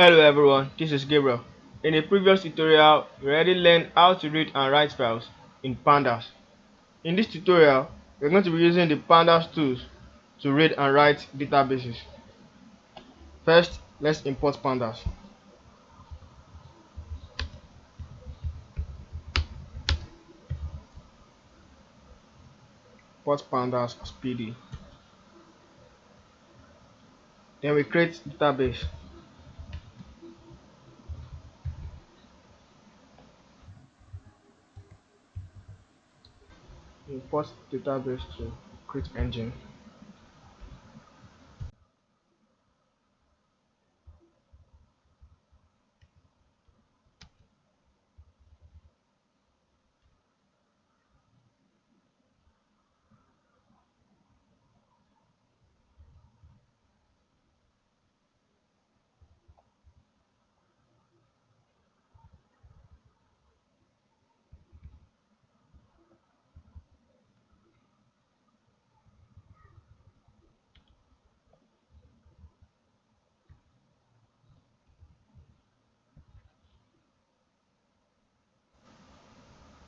Hello everyone, this is Gabriel. In a previous tutorial, we already learned how to read and write files in Pandas. In this tutorial, we're going to be using the Pandas tools to read and write databases. First, let's import Pandas. Import Pandas as PD. Then we create database. Import database to create engine.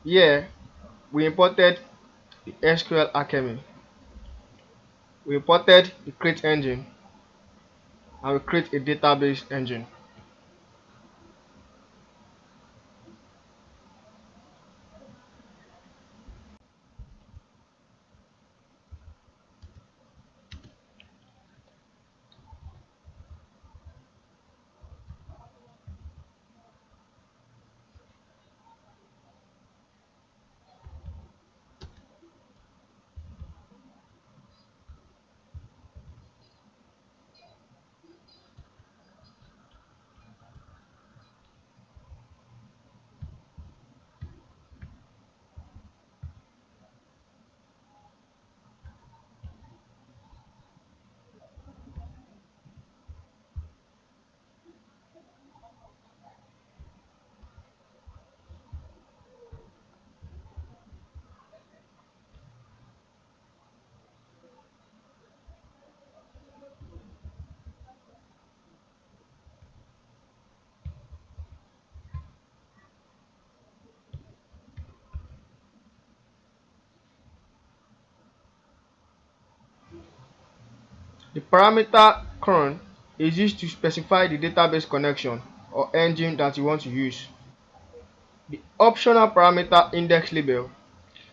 Here, we imported the SQL Alchemy. We imported the create engine and we create a database engine. The parameter cron is used to specify the database connection or engine that you want to use. The optional parameter index label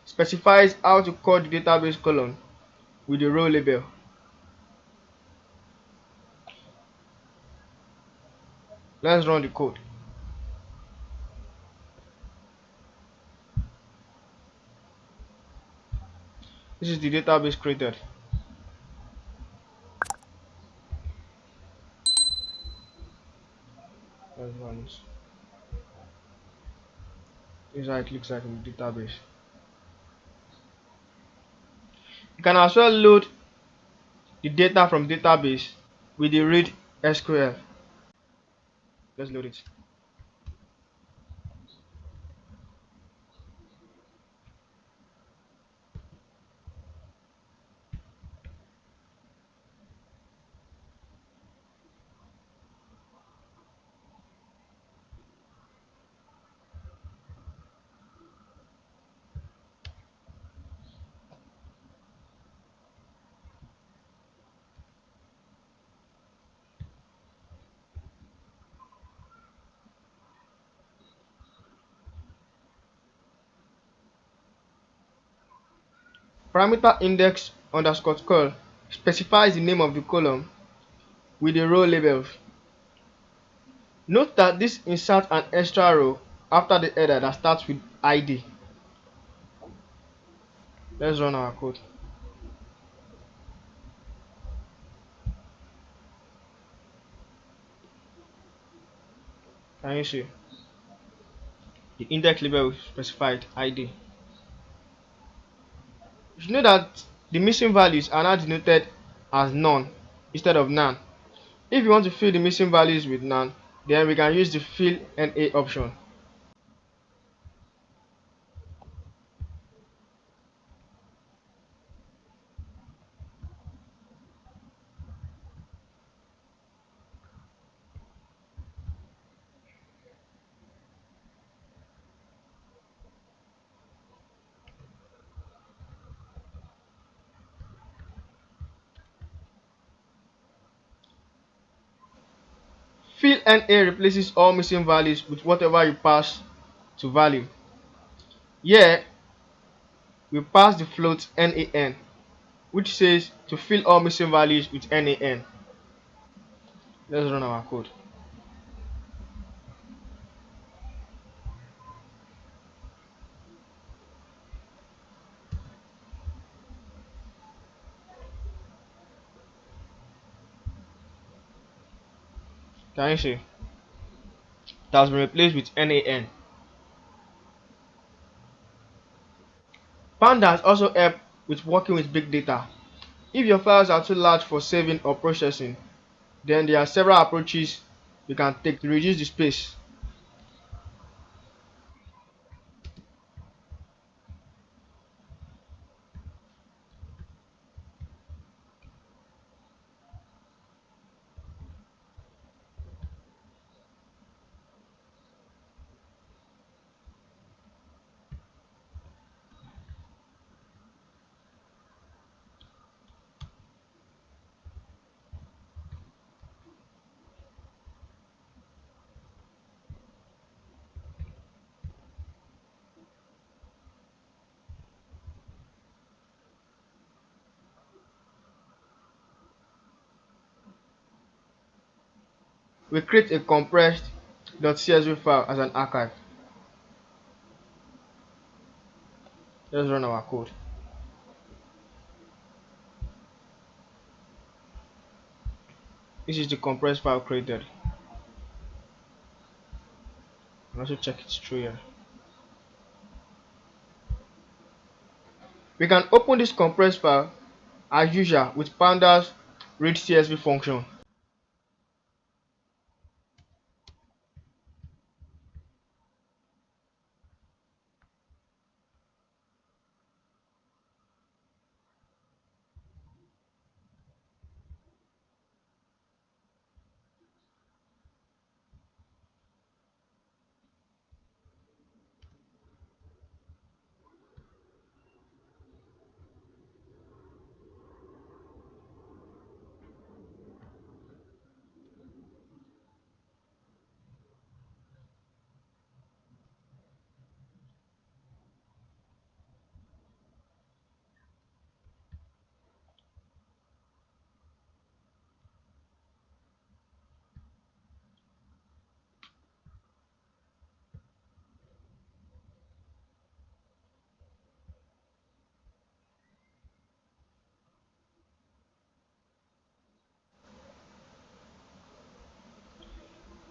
specifies how to call the database column with the row label. Let's run the code. This is the database created. Let's run this. This is how it looks like in the database. You can as well load the data from database with the read SQL. Let's load it. Parameter index underscore call specifies the name of the column with the row labels. Note that this inserts an extra row after the header that starts with ID. Let's run our code. Can you see? The index label specified ID. You should know that the missing values are now denoted as none instead of none. If you want to fill the missing values with none, then we can use the fill NA option. Fill NA replaces all missing values with whatever you pass to value. Here, we pass the float NaN, which says to fill all missing values with NaN. Let's run our code. Can you see? It has been replaced with NaN. Pandas also help with working with big data. If your files are too large for saving or processing, then there are several approaches you can take to reduce the space. We create a compressed .csv file as an archive. Let's run our code. This is the compressed file created. And also check it through here. We can open this compressed file as usual with pandas read CSV function.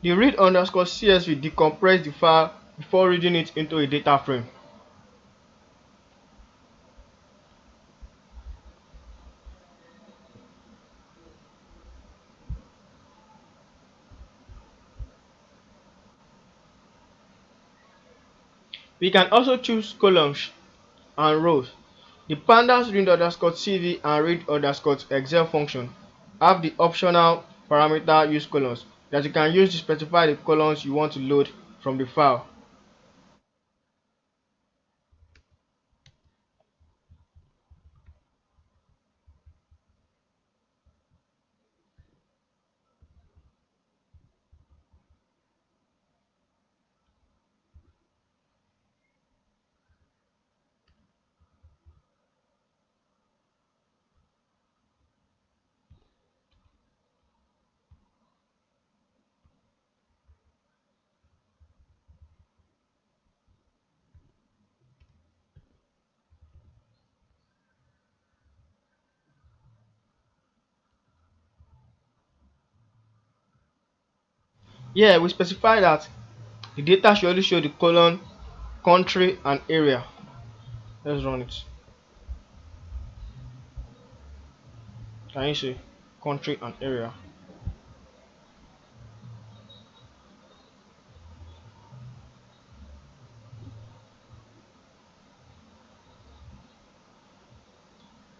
The read underscore CSV decompress the file before reading it into a data frame. We can also choose columns and rows. The pandas read underscore CV and read underscore Excel function have the optional parameter use columns that you can use to specify the columns you want to load from the file. Here we specify that the data should only show the colon, country and area. Let's run it. Can you see? Country and area.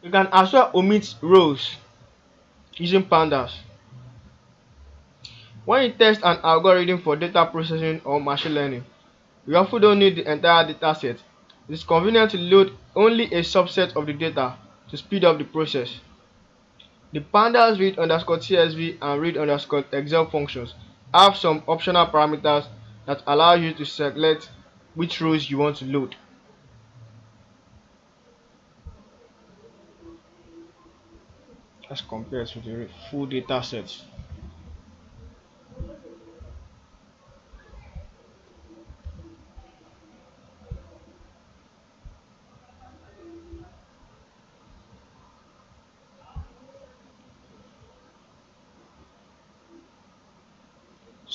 You can as well omit rows using pandas. When you test an algorithm for data processing or machine learning, we often don't need the entire dataset. It is convenient to load only a subset of the data to speed up the process. The pandas read underscore CSV and read underscore Excel functions have some optional parameters that allow you to select which rows you want to load as compared to the full data set.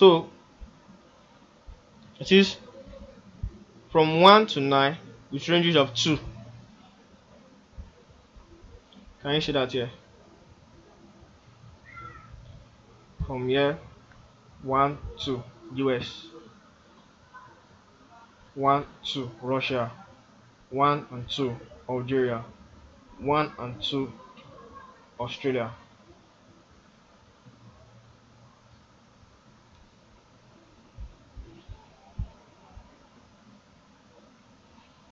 So it is from 1 to 9 with ranges of 2. Can you see that here? From here, 1 to US, 1 to Russia, 1 and 2 Algeria, 1 and 2 Australia.